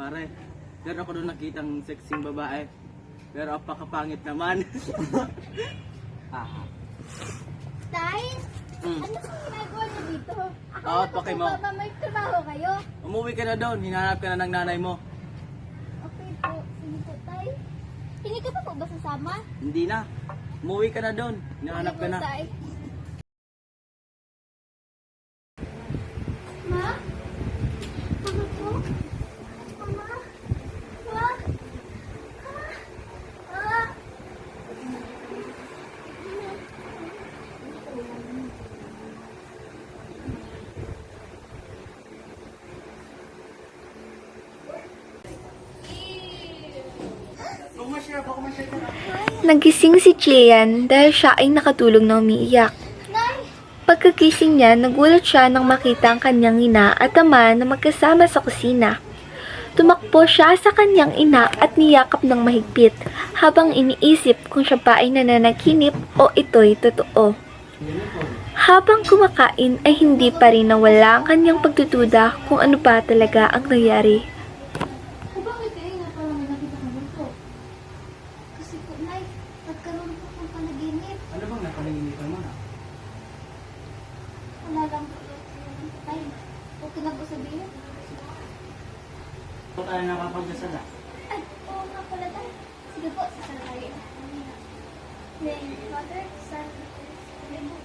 pare. Pero ako doon nakitang sexing babae. Pero apakapangit naman. Tay, ano kung ginagawa niyo dito? Oo, pakay mo. May trabaho kayo? Umuwi ka na doon, hinahanap ka na ng nanay mo. Okay po, sige po, Tay. Hindi ka pa po ba sasama? Hindi na. Umuwi ka na doon, hinahanap ka na. Tay. Ma? Ano po? Mama? Ma? Ah? Nagising si Chian dahil siya ay nakatulog na umiiyak. Nay! Pagkagising niya, nagulat siya nang makita ang kanyang ina at ama na magkasama sa kusina. Tumakbo siya sa kanyang ina at niyakap ng mahigpit habang iniisip kung siya pa ay nananaginip o ito'y totoo. Habang kumakain ay hindi pa rin nawala ang kanyang pagdududa kung ano pa talaga ang nangyari. Bakit kayo nga parang may nakita ka po? Kasi po, Nay, nagkaroon po ng panaginip. Ano bang napanaginipan mo na? Wala lang po. Tay, okay na po sabihin? Huwag tayo nakapagdasala. Ay, oo nga pala tayo. Sige po, sasala tayo. Name, Father, Son, Holy Spirit.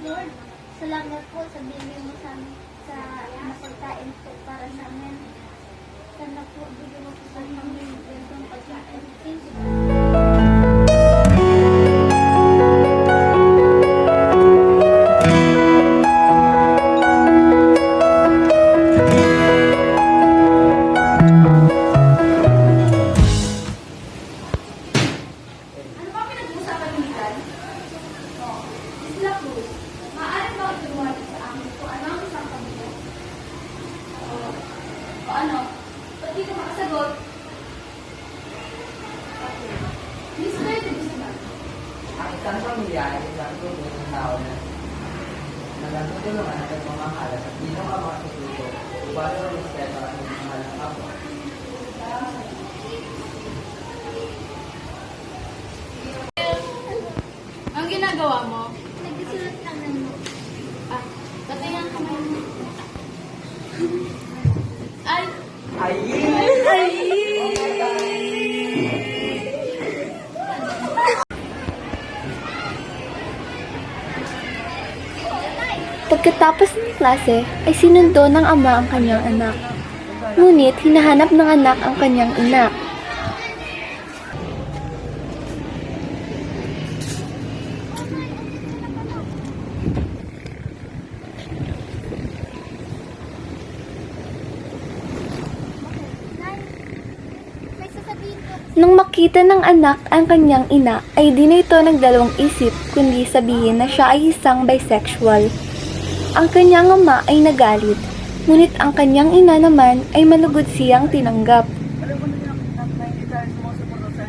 Lord, salamat po sa bigay mo sa amin sa napagkain po para sa amin. Sana po, bigyan mo po sa amin yung pagkain. Thank you. Ang isang pamilya ay isang grupo ng tao na nagtutulungan at nagmamahalas at bilang ang mga susuko, iwasan ang respeto at nagmamahal ng kapwa. Ang ginagawa mo? Nagsusulat lang ng notes. Ah, pati ang kamay mo. Ay! Pagkatapos ng klase ay sinundo ng ama ang kanyang anak. Ngunit hinahanap ng anak ang kanyang ina. Nay, may sasabihin po. Nang makita ng anak ang kanyang ina ay di na ito nagdalawang isip kundi sabihin na siya ay isang bisexual. Ang kanyang ama ay nagalit, ngunit ang kanyang ina naman ay malugod siyang tinanggap. Alam mo na na hindi tayo sumusuporta sa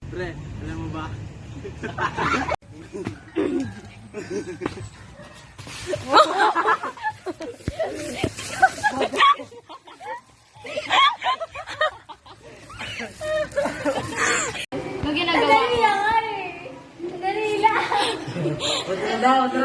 Pre, alam mo ba? Ang ginagawa mo? Dali lang! Dali lang!